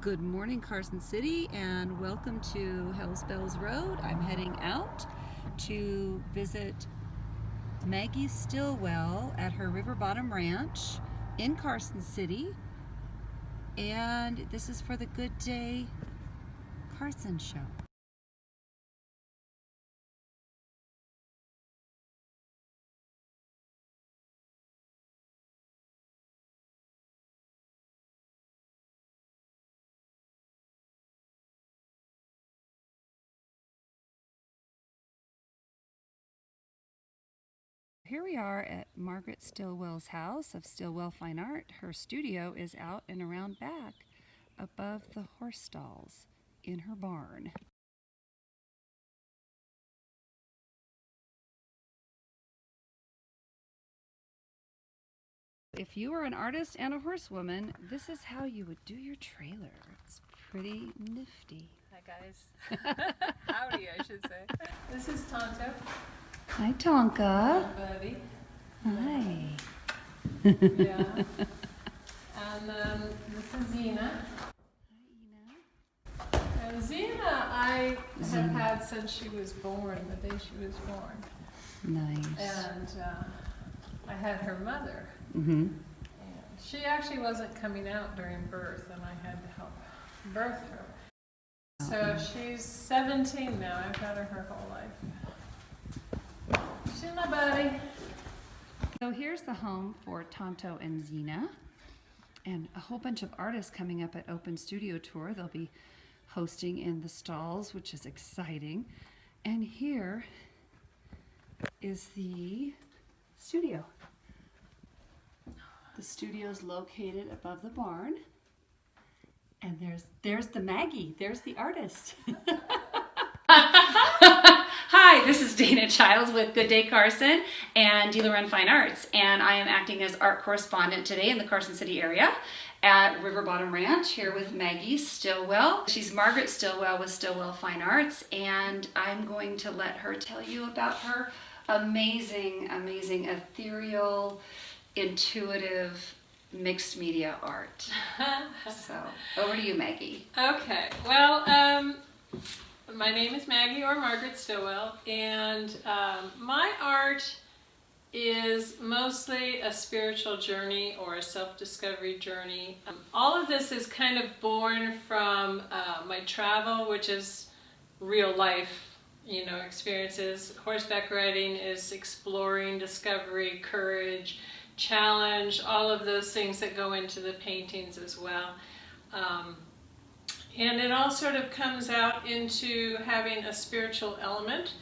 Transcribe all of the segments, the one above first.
Good morning, Carson City, and welcome to Hells Bells Road. I'm heading out to visit Maggie Stillwell at her River Bottom Ranch in Carson City, and this is for the Good Day Carson show. Here we are at Margaret Stillwell's house of Stillwell Fine Art. Her studio is out and around back above the horse stalls in her barn. If you were an artist and a horsewoman, this is how you would do your trailer. It's pretty nifty. Hi guys. Howdy, I should say. This is Tonto. Hi, Tonka. Buddy. Hi. Yeah. And this is Zena. Hi, And Zena, I Zena. have had since she was born, the day she was born. Ina. Nice. And I had her mother. Mm-hmm. And she actually wasn't coming out during birth, and I had to help birth her. So she's 17 now. I've had her whole life. She's my buddy. So here's the home for Tonto and Zena, and a whole bunch of artists coming up at Open Studio Tour. They'll be hosting in the stalls, which is exciting. And here is the studio. The studio's located above the barn. And there's the Maggie. There's the artist. Hi, this is Dana Childs with Good Day Carson and Dealer Run Fine Arts, and I am acting as art correspondent today in the Carson City area at River Bottom Ranch here with Maggie Stillwell. She's Margaret Stillwell with Stillwell Fine Arts, and I'm going to let her tell you about her amazing, ethereal, intuitive, mixed media art. So, over to you, Maggie. Okay, well, my name is Maggie or Margaret Stillwell, and my art is mostly a spiritual journey or a self-discovery journey. All of this is kind of born from my travel, which is real life, experiences. Horseback riding is exploring, discovery, courage, challenge, all of those things that go into the paintings as well. And it all sort of comes out into having a spiritual element.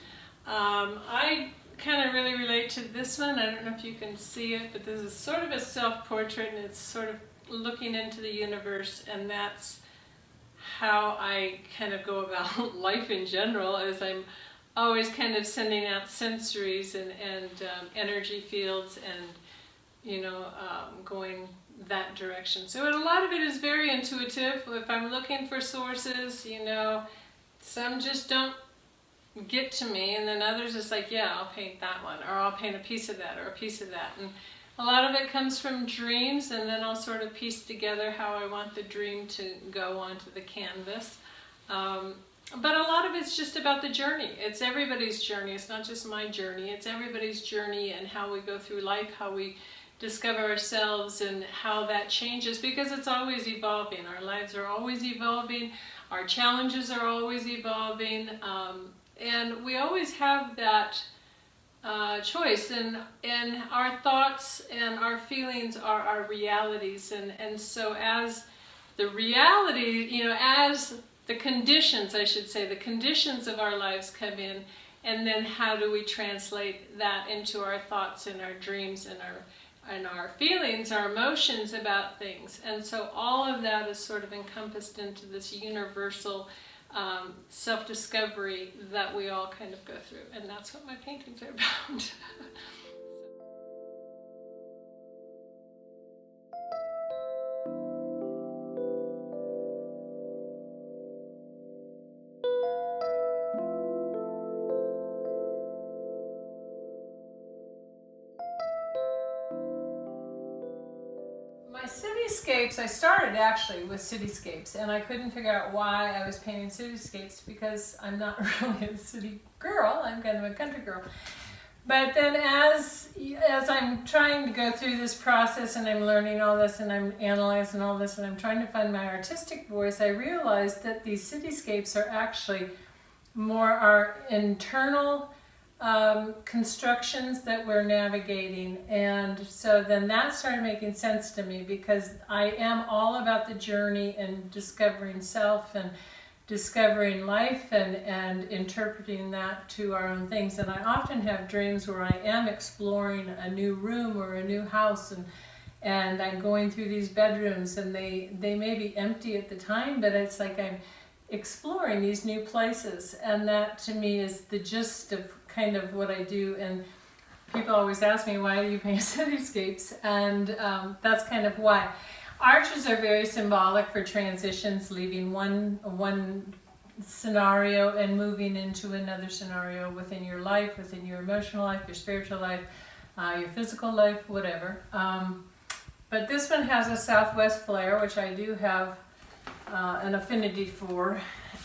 I kind of really relate to this one. I don't know if you can see it, but this is sort of a self-portrait, and it's sort of looking into the universe, and that's how I kind of go about life in general, as I'm always kind of sending out sensories and energy fields and going that direction. So a lot of it is very intuitive. If I'm looking for sources, some just don't get to me, and then others is like, yeah, I'll paint that one, or I'll paint a piece of that, or a piece of that. And a lot of it comes from dreams, and then I'll sort of piece together how I want the dream to go onto the canvas. But a lot of it's just about the journey. It's everybody's journey. It's not just my journey. It's everybody's journey, and how we go through life, how we discover ourselves, and how that changes, because it's always evolving. Our lives are always evolving. Our challenges are always evolving. And we always have that choice. And our thoughts and our feelings are our realities. And so as the reality, as the conditions, I should say, the conditions of our lives come in, and then how do we translate that into our thoughts and our dreams and our feelings, our emotions about things. And so all of that is sort of encompassed into this universal self-discovery that we all kind of go through. And that's what my paintings are about. My city cityscapes, I started actually with cityscapes, and I couldn't figure out why I was painting cityscapes because I'm not really a city girl, I'm kind of a country girl. But then as I'm trying to go through this process and I'm learning all this and I'm analyzing all this and I'm trying to find my artistic voice, I realized that these cityscapes are actually more our internal constructions that we're navigating. And so then that started making sense to me because I am all about the journey and discovering self and discovering life and interpreting that to our own things. And I often have dreams where I am exploring a new room or a new house, and I'm going through these bedrooms, and they may be empty at the time, but it's like I'm exploring these new places. And that to me is the gist of kind of what I do. And people always ask me, why do you paint cityscapes? And that's kind of why. Arches are very symbolic for transitions, leaving one scenario and moving into another scenario within your life, within your emotional life, your spiritual life, your physical life, whatever. But this one has a southwest flare, which I do have an affinity for.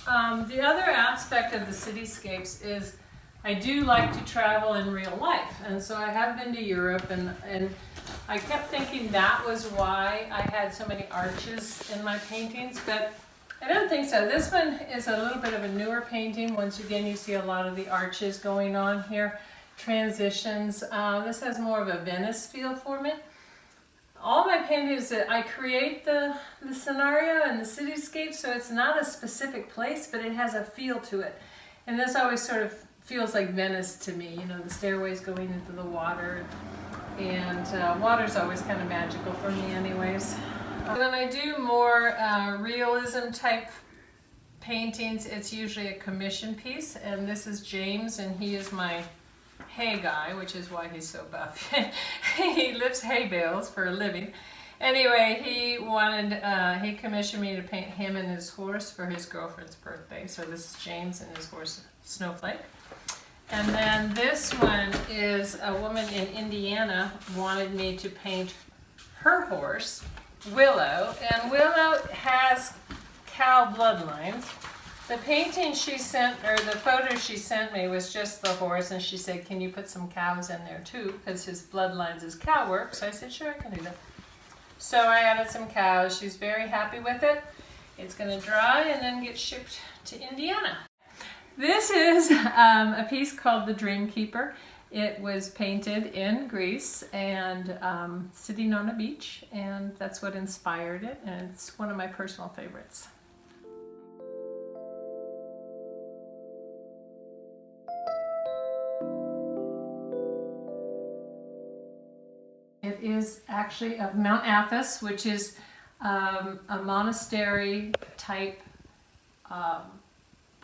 The other aspect of the cityscapes is I do like to travel in real life, and so I have been to Europe, and I kept thinking that was why I had so many arches in my paintings, but I don't think so. This one is a little bit of a newer painting. Once again, you see a lot of the arches going on here, transitions. This has more of a Venice feel for me. All my paintings, I create the scenario and the cityscape, so it's not a specific place, but it has a feel to it. And this always sort of feels like Venice to me, you know, the stairways going into the water. And water's always kind of magical for me anyways. When I do more realism type paintings, it's usually a commission piece. And this is James, and he is my hay guy, which is why he's so buff. He lifts hay bales for a living. Anyway, he commissioned me to paint him and his horse for his girlfriend's birthday. So this is James and his horse, Snowflake. And then this one is a woman in Indiana wanted me to paint her horse, Willow. And Willow has cow bloodlines. The painting she sent, or the photo she sent me was just the horse, and she said, can you put some cows in there too? Because his bloodlines is cow work. So I said, sure, I can do that. So I added some cows. She's very happy with it. It's going to dry and then get shipped to Indiana. This is a piece called The Dream Keeper. It was painted in Greece and sitting on a beach, and that's what inspired it, and it's one of my personal favorites. It is actually of Mount Athos, which is a monastery type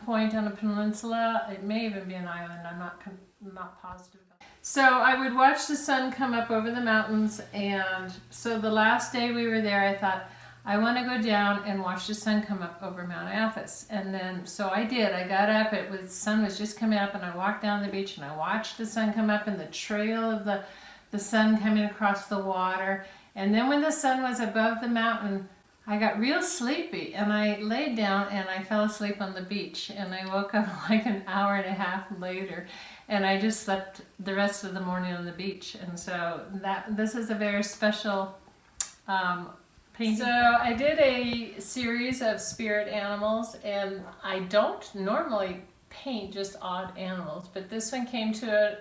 point on a peninsula. It may even be an island, I'm not positive. So I would watch the sun come up over the mountains, and so the last day we were there, I thought, I want to go down and watch the sun come up over Mount Athos. And then, so I did. I got up, the sun was just coming up, and I walked down the beach, and I watched the sun come up and the trail of the sun coming across the water. And then when the sun was above the mountain, I got real sleepy, and I laid down and I fell asleep on the beach, and I woke up like an hour and a half later, and I just slept the rest of the morning on the beach. And so this is a very special painting. So I did a series of spirit animals, and I don't normally paint just odd animals, but this one came to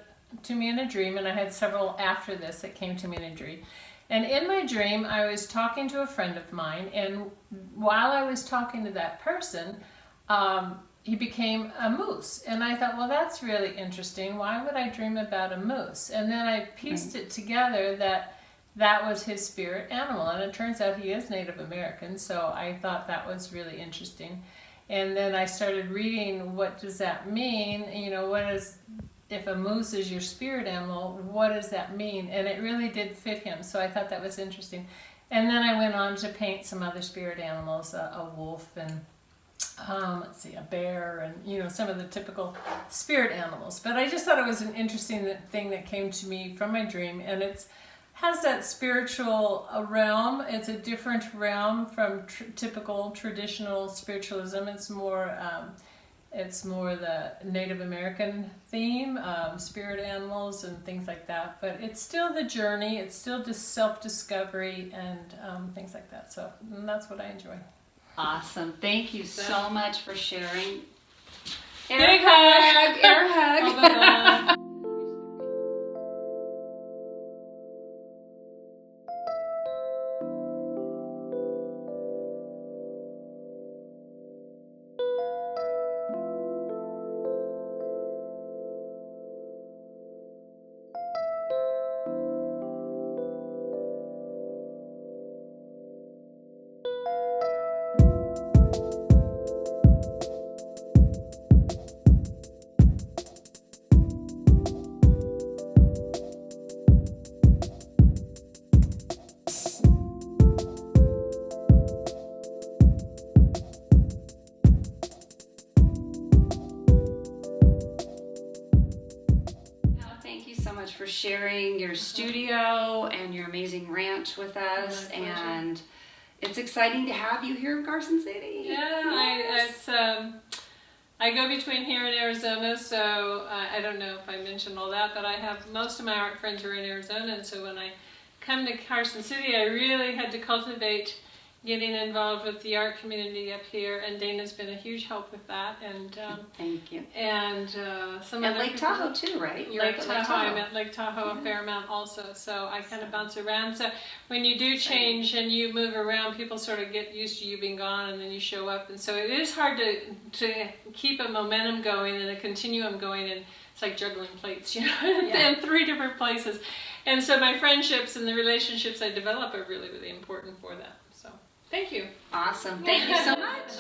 me in a dream, and I had several after this that came to me in a dream. And in my dream, I was talking to a friend of mine, and while I was talking to that person, he became a moose. And I thought, well, that's really interesting. Why would I dream about a moose? And then I pieced it together that was his spirit animal. And it turns out he is Native American, so I thought that was really interesting. And then I started reading, what does that mean? You know, if a moose is your spirit animal, what does that mean? And it really did fit him, so I thought that was interesting. And then I went on to paint some other spirit animals, a wolf and let's see, a bear, and you know, some of the typical spirit animals. But I just thought it was an interesting thing that came to me from my dream, and it's has that spiritual realm. It's a different realm from typical traditional spiritualism. It's more the Native American theme, spirit animals and things like that. But it's still the journey. It's still just self-discovery and things like that. So that's what I enjoy. Awesome. Thank you so much for sharing. Big hug. Air hug. Oh, bye-bye. Thank you so much for sharing your studio and your amazing ranch with us, and it's exciting to have you here in Carson City. Yeah, I go between here and Arizona, so I don't know if I mentioned all that, but I have most of my art friends are in Arizona, and so when I come to Carson City, I really had to cultivate getting involved with the art community up here, and Dana's been a huge help with that. And thank you. And some and other Lake Tahoe too, right? Lake Tahoe. I'm at Lake Tahoe a fair amount also, so I kind of bounce around. So when you do change and you move around, people sort of get used to you being gone, and then you show up, and so it is hard to keep a momentum going and a continuum going, and it's like juggling plates, you know, in 3 different places. And so my friendships and the relationships I develop are really, really important for that. So thank you. Awesome. Thank you so much.